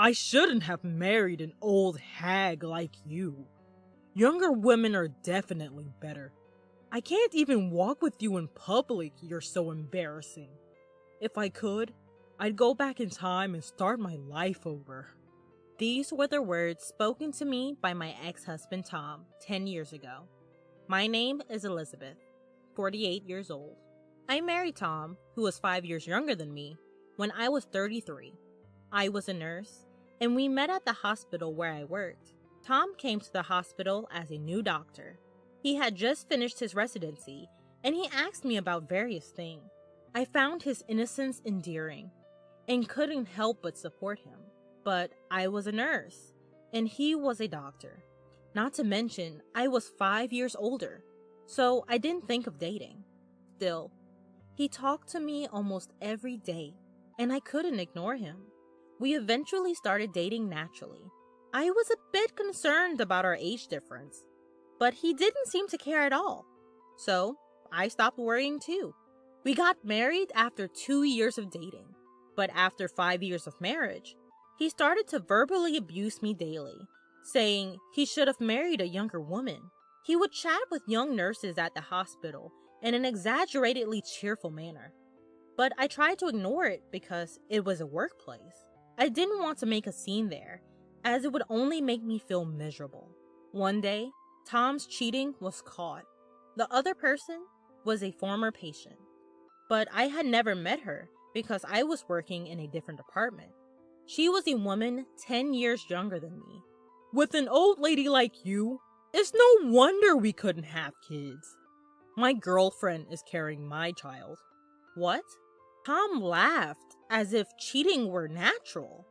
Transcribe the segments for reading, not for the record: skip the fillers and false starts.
I shouldn't have married an old hag like you. Younger women are definitely better. I can't even walk with you in public, you're so embarrassing. If I could, I'd go back in time and start my life over." These were the words spoken to me by my ex-husband Tom 10 years ago. My name is Elizabeth, 48 years old. I married Tom, who was 5 years younger than me, when I was 33. I was a nurse, and we met at the hospital where I worked. Tom came to the hospital as a new doctor. He had just finished his residency, and he asked me about various things. I found his innocence endearing, and couldn't help but support him. But I was a nurse, and he was a doctor. Not to mention, I was 5 years older, so I didn't think of dating. Still, he talked to me almost every day, and I couldn't ignore him. We eventually started dating naturally. I was a bit concerned about our age difference, but he didn't seem to care at all. So, I stopped worrying too. We got married after 2 years of dating, but after 5 years of marriage, he started to verbally abuse me daily, saying he should have married a younger woman. He would chat with young nurses at the hospital in an exaggeratedly cheerful manner. But I tried to ignore it because it was a workplace. I didn't want to make a scene there, as it would only make me feel miserable. One day, Tom's cheating was caught. The other person was a former patient, but I had never met her because I was working in a different department. She was a woman 10 years younger than me. "With an old lady like you, it's no wonder we couldn't have kids. My girlfriend is carrying my child." What? Tom laughed as if cheating were natural.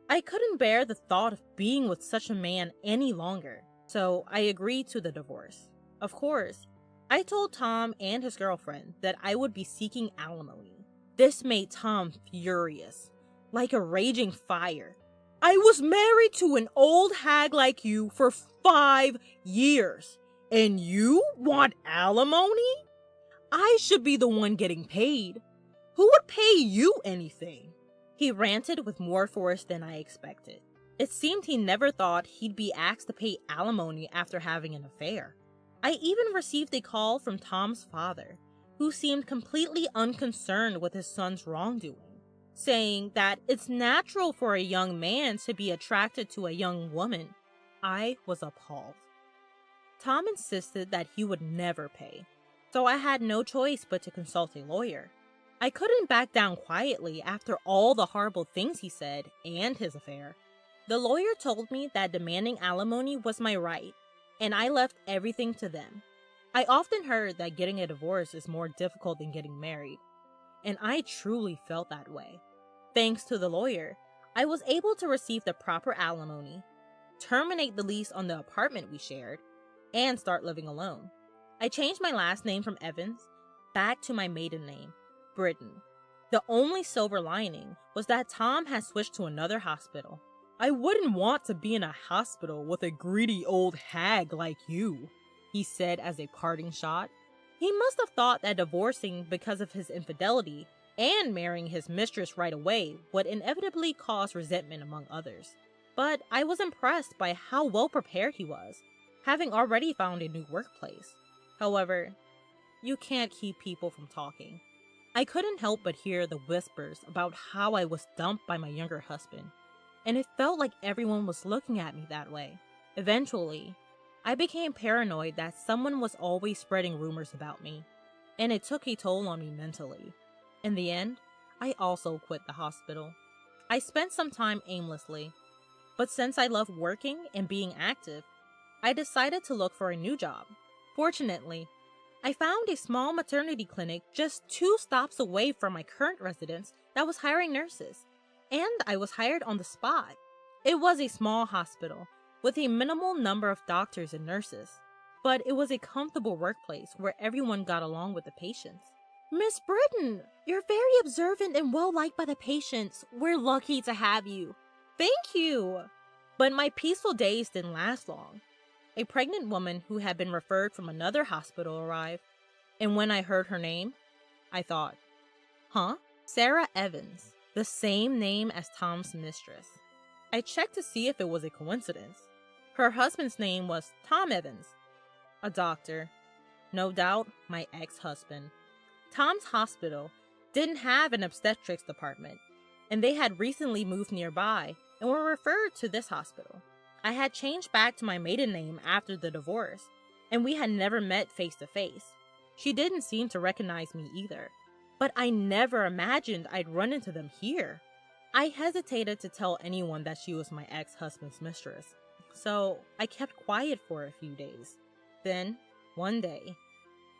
I couldn't bear the thought of being with such a man any longer, so I agreed to the divorce. Of course, I told Tom and his girlfriend that I would be seeking alimony. This made Tom furious, like a raging fire. "I was married to an old hag like you for 5 years, and you want alimony? I should be the one getting paid. Who would pay you anything?" He ranted with more force than I expected. It seemed he never thought he'd be asked to pay alimony after having an affair. I even received a call from Tom's father, who seemed completely unconcerned with his son's wrongdoing, saying that it's natural for a young man to be attracted to a young woman. I was appalled. Tom insisted that he would never pay, so I had no choice but to consult a lawyer. I couldn't back down quietly after all the horrible things he said and his affair. The lawyer told me that demanding alimony was my right, and I left everything to them. I often heard that getting a divorce is more difficult than getting married, and I truly felt that way. Thanks to the lawyer, I was able to receive the proper alimony, terminate the lease on the apartment we shared, and start living alone. I changed my last name from Evans back to my maiden name, Britton. The only silver lining was that Tom had switched to another hospital. "I wouldn't want to be in a hospital with a greedy old hag like you," he said as a parting shot. He must have thought that divorcing because of his infidelity and marrying his mistress right away would inevitably cause resentment among others. But I was impressed by how well prepared he was, having already found a new workplace. However, you can't keep people from talking. I couldn't help but hear the whispers about how I was dumped by my younger husband, and it felt like everyone was looking at me that way. Eventually, I became paranoid that someone was always spreading rumors about me, and it took a toll on me mentally. In the end, I also quit the hospital. I spent some time aimlessly, but since I love working and being active, I decided to look for a new job. Fortunately, I found a small maternity clinic just 2 stops away from my current residence that was hiring nurses, and I was hired on the spot. It was a small hospital with a minimal number of doctors and nurses, but it was a comfortable workplace where everyone got along with the patients. "Miss Britton, you're very observant and well liked by the patients. We're lucky to have you." "Thank you." But my peaceful days didn't last long. A pregnant woman who had been referred from another hospital arrived, and when I heard her name, I thought, Sarah Evans, the same name as Tom's mistress. I checked to see if it was a coincidence. Her husband's name was Tom Evans, a doctor. No doubt, my ex-husband. Tom's hospital didn't have an obstetrics department, and they had recently moved nearby and were referred to this hospital. I had changed back to my maiden name after the divorce, and we had never met face to face. She didn't seem to recognize me either, but I never imagined I'd run into them here. I hesitated to tell anyone that she was my ex-husband's mistress, so I kept quiet for a few days. Then, one day,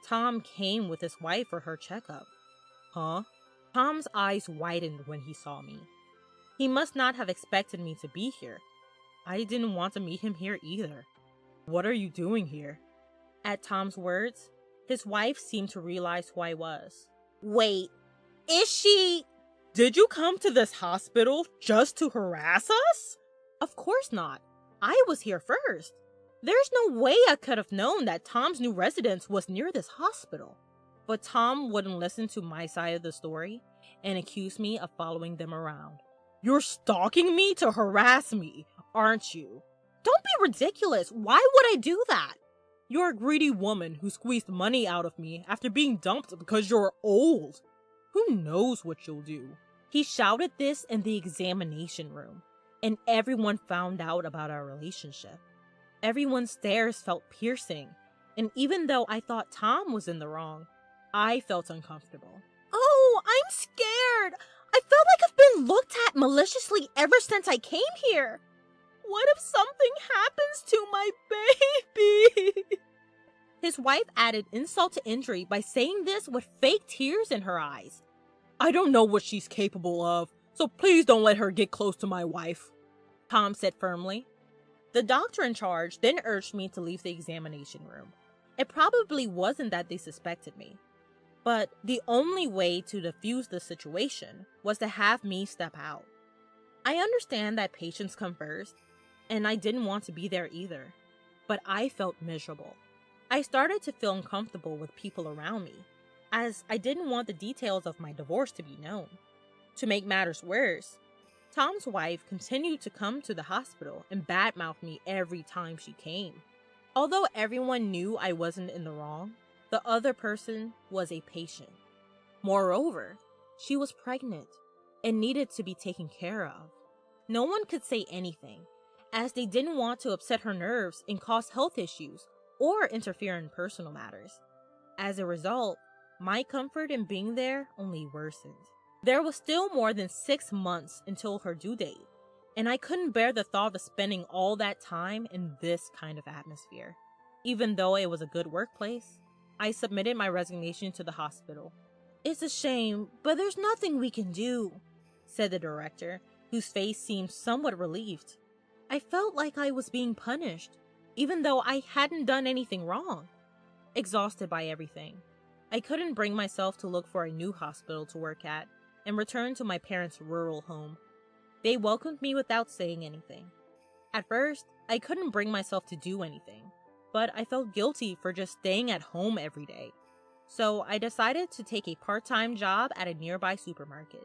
Tom came with his wife for her checkup. Huh? Tom's eyes widened when he saw me. He must not have expected me to be here. I didn't want to meet him here either. What are you doing here? At Tom's words, his wife seemed to realize who I was. Wait, is she... Did you come to this hospital just to harass us? Of course not. I was here first. There's no way I could have known that Tom's new residence was near this hospital. But Tom wouldn't listen to my side of the story and accused me of following them around. You're stalking me to harass me, aren't you? Don't be ridiculous. Why would I do that? You're a greedy woman who squeezed money out of me after being dumped because you're old. Who knows what you'll do? He shouted this in the examination room, and everyone found out about our relationship. Everyone's stares felt piercing, and even though I thought Tom was in the wrong, I felt uncomfortable. Oh, I'm scared! I felt like I've been looked at maliciously ever since I came here. What if something happens to my baby? His wife added insult to injury by saying this with fake tears in her eyes. I don't know what she's capable of, so please don't let her get close to my wife, Tom said firmly. The doctor in charge then urged me to leave the examination room. It probably wasn't that they suspected me, but the only way to defuse the situation was to have me step out. I understand that patients come first, and I didn't want to be there either, but I felt miserable. I started to feel uncomfortable with people around me, as I didn't want the details of my divorce to be known. To make matters worse, Tom's wife continued to come to the hospital and badmouth me every time she came. Although everyone knew I wasn't in the wrong, the other person was a patient. Moreover, she was pregnant and needed to be taken care of. No one could say anything, as they didn't want to upset her nerves and cause health issues or interfere in personal matters. As a result, my comfort in being there only worsened. There was still more than 6 months until her due date, and I couldn't bear the thought of spending all that time in this kind of atmosphere. Even though it was a good workplace, I submitted my resignation to the hospital. It's a shame, but there's nothing we can do, said the director, whose face seemed somewhat relieved. I felt like I was being punished, even though I hadn't done anything wrong. Exhausted by everything, I couldn't bring myself to look for a new hospital to work at and return to my parents' rural home. They welcomed me without saying anything. At first, I couldn't bring myself to do anything, but I felt guilty for just staying at home every day. So I decided to take a part-time job at a nearby supermarket.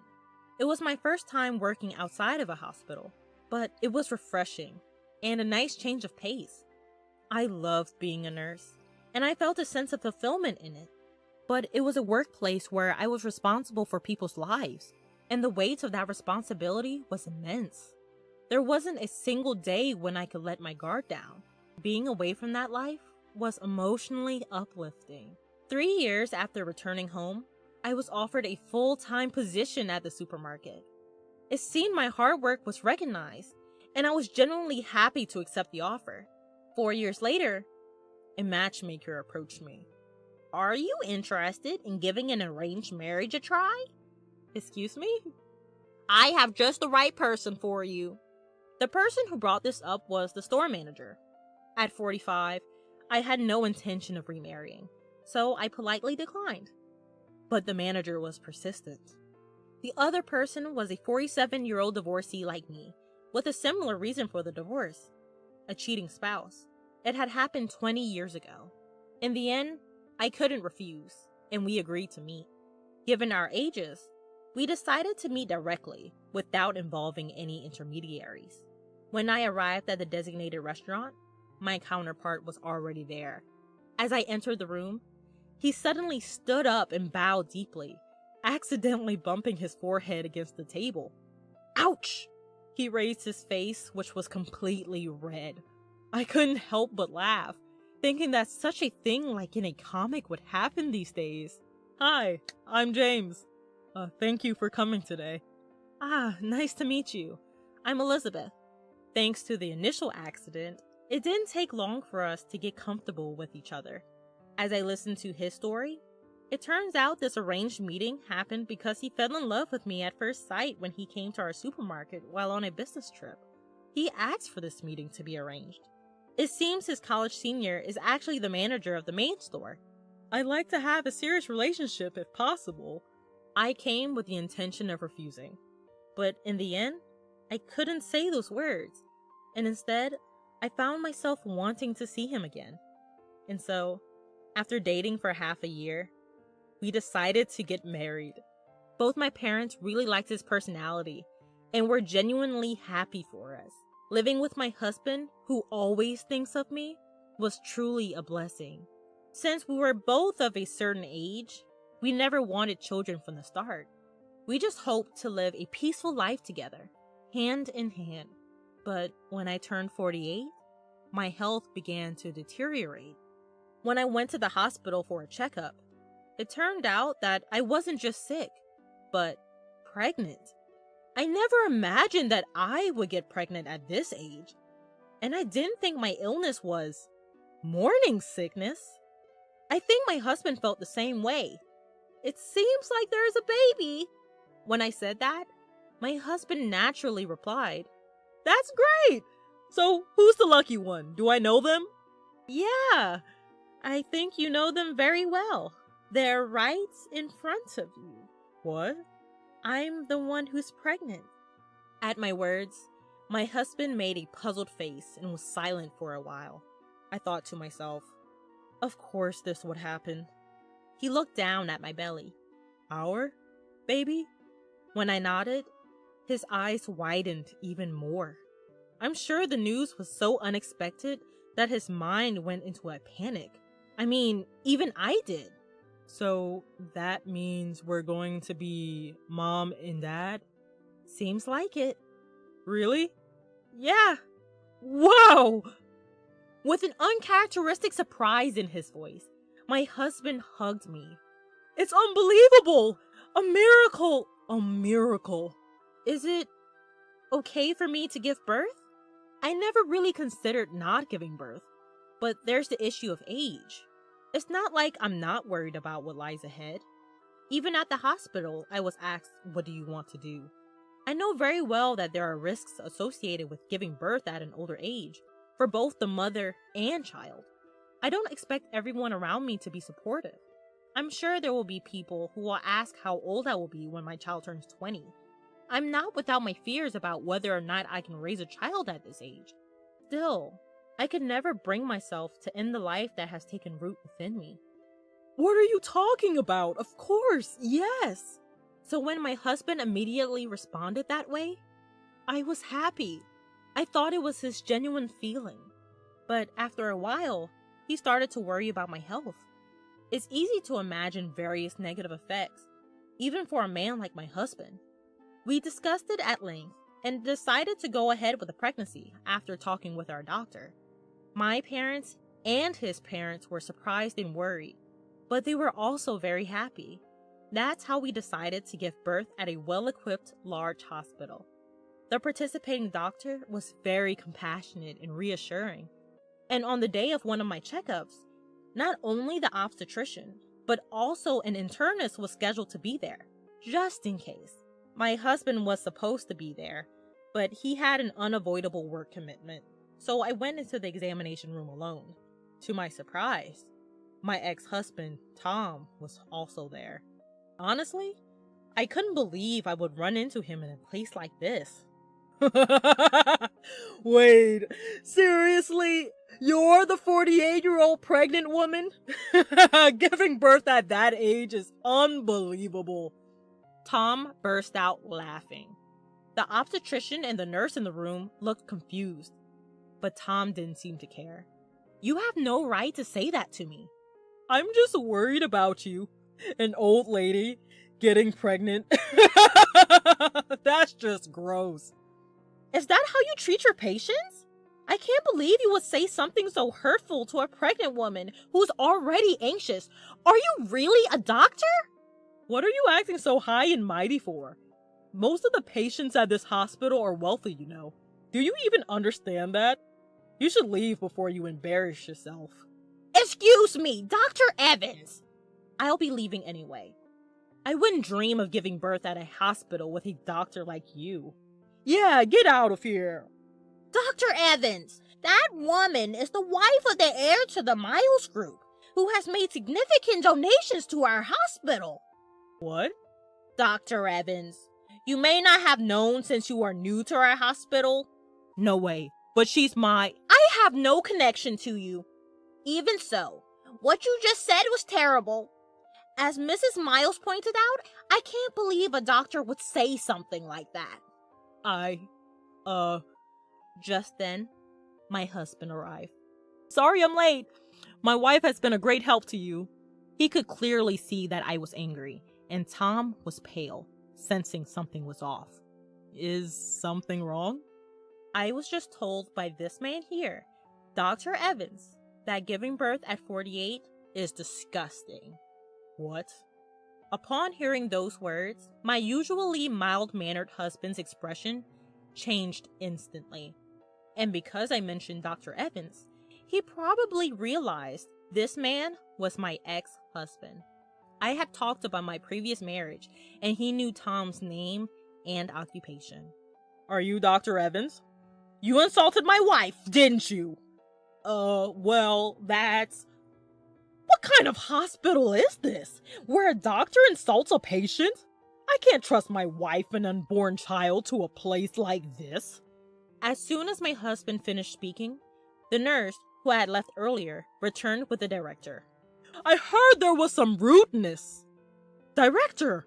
It was my first time working outside of a hospital, but it was refreshing and a nice change of pace. I loved being a nurse, and I felt a sense of fulfillment in it. But it was a workplace where I was responsible for people's lives, and the weight of that responsibility was immense. There wasn't a single day when I could let my guard down. Being away from that life was emotionally uplifting. 3 years after returning home, I was offered a full-time position at the supermarket. It seemed my hard work was recognized, and I was genuinely happy to accept the offer. 4 years later, a matchmaker approached me. Are you interested in giving an arranged marriage a try? Excuse me? I have just the right person for you. The person who brought this up was the store manager. At 45, I had no intention of remarrying, so I politely declined. But the manager was persistent. The other person was a 47-year-old divorcee like me, with a similar reason for the divorce: a cheating spouse. It had happened 20 years ago. In the end, I couldn't refuse, and we agreed to meet. Given our ages, we decided to meet directly, without involving any intermediaries. When I arrived at the designated restaurant, my counterpart was already there. As I entered the room, he suddenly stood up and bowed deeply, accidentally bumping his forehead against the table. Ouch! He raised his face, which was completely red. I couldn't help but laugh, thinking that such a thing like in a comic would happen these days. Hi, I'm James. Thank you for coming today. Ah, nice to meet you. I'm Elizabeth. Thanks to the initial accident, it didn't take long for us to get comfortable with each other. As I listened to his story, it turns out this arranged meeting happened because he fell in love with me at first sight when he came to our supermarket while on a business trip. He asked for this meeting to be arranged. It seems his college senior is actually the manager of the main store. I'd like to have a serious relationship if possible. I came with the intention of refusing, but in the end, I couldn't say those words, and instead, I found myself wanting to see him again. And so, after dating for half a year, we decided to get married. Both my parents really liked his personality and were genuinely happy for us. Living with my husband, who always thinks of me, was truly a blessing. Since we were both of a certain age, we never wanted children from the start. We just hoped to live a peaceful life together, hand in hand. But when I turned 48, my health began to deteriorate. When I went to the hospital for a checkup, it turned out that I wasn't just sick, but pregnant. I never imagined that I would get pregnant at this age. And I didn't think my illness was morning sickness. I think my husband felt the same way. It seems like there's a baby. When I said that, my husband naturally replied, That's great! So, who's the lucky one? Do I know them? Yeah, I think you know them very well. They're right in front of you. What? I'm the one who's pregnant. At my words, my husband made a puzzled face and was silent for a while. I thought to myself, of course this would happen. He looked down at my belly. Our baby? When I nodded, his eyes widened even more. I'm sure the news was so unexpected that his mind went into a panic. I mean, even I did. So that means we're going to be mom and dad? Seems like it. Really? Yeah. Wow! With an uncharacteristic surprise in his voice, my husband hugged me. It's unbelievable! A miracle! A miracle. Is it okay for me to give birth? I never really considered not giving birth, but there's the issue of age. It's not like I'm not worried about what lies ahead. Even at the hospital, I was asked, what do you want to do? I know very well that there are risks associated with giving birth at an older age, for both the mother and child. I don't expect everyone around me to be supportive. I'm sure there will be people who will ask how old I will be when my child turns 20. I'm not without my fears about whether or not I can raise a child at this age. Still, I could never bring myself to end the life that has taken root within me. What are you talking about? Of course, yes! So when my husband immediately responded that way, I was happy. I thought it was his genuine feeling. But after a while, he started to worry about my health. It's easy to imagine various negative effects, even for a man like my husband. We discussed it at length and decided to go ahead with the pregnancy after talking with our doctor. My parents and his parents were surprised and worried, but they were also very happy. That's how we decided to give birth at a well-equipped, large hospital. The participating doctor was very compassionate and reassuring. And on the day of one of my checkups, not only the obstetrician, but also an internist was scheduled to be there, just in case. My husband was supposed to be there, but he had an unavoidable work commitment, so I went into the examination room alone. To my surprise, my ex-husband, Tom, was also there. Honestly, I couldn't believe I would run into him in a place like this. Wait, seriously? You're the 48-year-old pregnant woman? Giving birth at that age is unbelievable. Tom burst out laughing. The obstetrician and the nurse in the room looked confused, but Tom didn't seem to care. "You have no right to say that to me." "I'm just worried about you. An old lady getting pregnant." That's just gross. "Is that how you treat your patients? I can't believe you would say something so hurtful to a pregnant woman who's already anxious. Are you really a doctor?" What are you acting so high and mighty for? Most of the patients at this hospital are wealthy, you know. Do you even understand that? You should leave before you embarrass yourself. "Excuse me, Dr. Evans." "I'll be leaving anyway. I wouldn't dream of giving birth at a hospital with a doctor like you." "Yeah, get out of here." "Dr. Evans, that woman is the wife of the heir to the Miles Group, who has made significant donations to our hospital." "What?" "Dr. Evans, you may not have known since you are new to our hospital." "No way, but she's my..." "I have no connection to you. Even so, what you just said was terrible. As Mrs. Miles pointed out, I can't believe a doctor would say something like that." Just then, my husband arrived. "Sorry I'm late. My wife has been a great help to you." He could clearly see that I was angry, and Tom was pale, sensing something was off. "Is something wrong?" "I was just told by this man here, Dr. Evans, that giving birth at 48 is disgusting." "What?" Upon hearing those words, my usually mild-mannered husband's expression changed instantly. And because I mentioned Dr. Evans, he probably realized this man was my ex-husband. I had talked about my previous marriage, and he knew Tom's name and occupation. "Are you Dr. Evans? You insulted my wife, didn't you?" Well, that's..." "What kind of hospital is this, where a doctor insults a patient? I can't trust my wife and unborn child to a place like this." As soon as my husband finished speaking, the nurse, who I had left earlier, returned with the director. "I heard there was some rudeness." Director,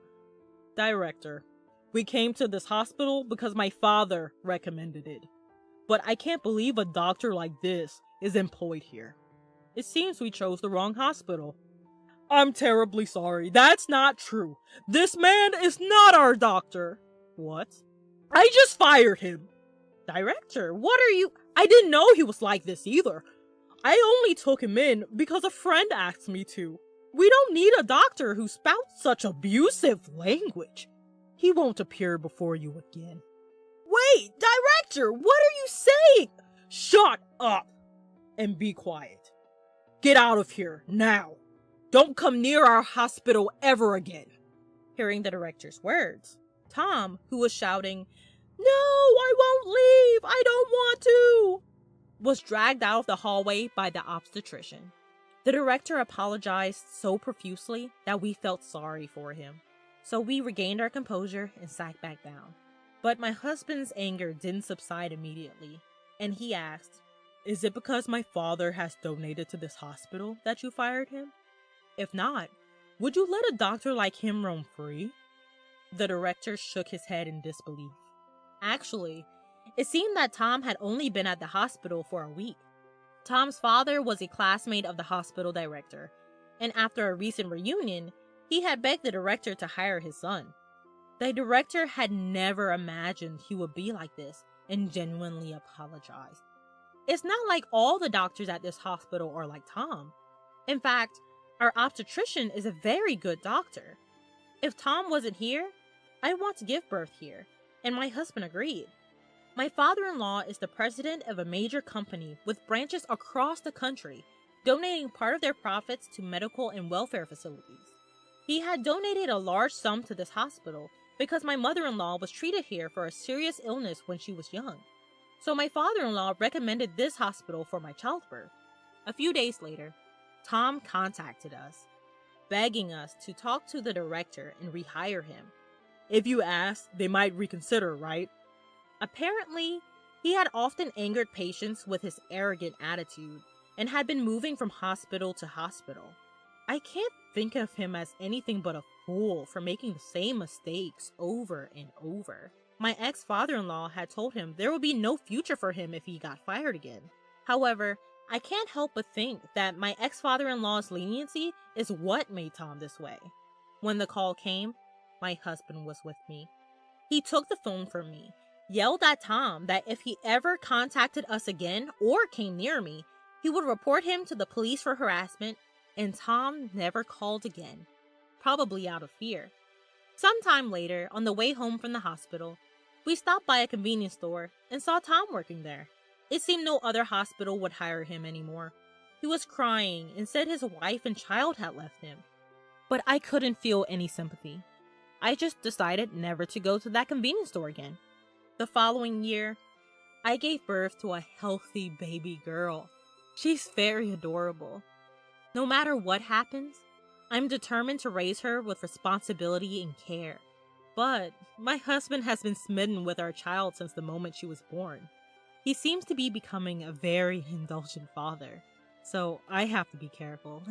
we came to this hospital because my father recommended it. But I can't believe a doctor like this is employed here. It seems we chose the wrong hospital." "I'm terribly sorry. That's not true. This man is not our doctor." "What?" "I just fired him." Director, what are you... "I didn't know he was like this either. I only took him in because a friend asked me to. We don't need a doctor who spouts such abusive language. He won't appear before you again." "Wait, Director, what are you saying?" "Shut up and be quiet. Get out of here now. Don't come near our hospital ever again." Hearing the director's words, Tom, who was shouting, "No, I won't leave, I don't want to," was dragged out of the hallway by the obstetrician. The director apologized so profusely that we felt sorry for him. So we regained our composure and sat back down. But my husband's anger didn't subside immediately, and he asked, "Is it because my father has donated to this hospital that you fired him? If not, would you let a doctor like him roam free?" The director shook his head in disbelief. Actually, it seemed that Tom had only been at the hospital for a week. Tom's father was a classmate of the hospital director, and after a recent reunion, he had begged the director to hire his son. The director had never imagined he would be like this and genuinely apologized. It's not like all the doctors at this hospital are like Tom. In fact, our obstetrician is a very good doctor. If Tom wasn't here, I'd want to give birth here, and my husband agreed. My father-in-law is the president of a major company with branches across the country, donating part of their profits to medical and welfare facilities. He had donated a large sum to this hospital because my mother-in-law was treated here for a serious illness when she was young. So my father-in-law recommended this hospital for my childbirth. A few days later, Tom contacted us, begging us to talk to the director and rehire him. If you ask, they might reconsider, right? Apparently, he had often angered patients with his arrogant attitude and had been moving from hospital to hospital. I can't think of him as anything but a fool for making the same mistakes over and over. My ex-father-in-law had told him there would be no future for him if he got fired again. However, I can't help but think that my ex-father-in-law's leniency is what made Tom this way. When the call came, my husband was with me. He took the phone from me, yelled at Tom that if he ever contacted us again or came near me, he would report him to the police for harassment, and Tom never called again, probably out of fear. Sometime later, on the way home from the hospital, we stopped by a convenience store and saw Tom working there. It seemed no other hospital would hire him anymore. He was crying and said his wife and child had left him. But I couldn't feel any sympathy. I just decided never to go to that convenience store again. The following year, I gave birth to a healthy baby girl. She's very adorable. No matter what happens, I'm determined to raise her with responsibility and care. But my husband has been smitten with our child since the moment she was born. He seems to be becoming a very indulgent father, so I have to be careful.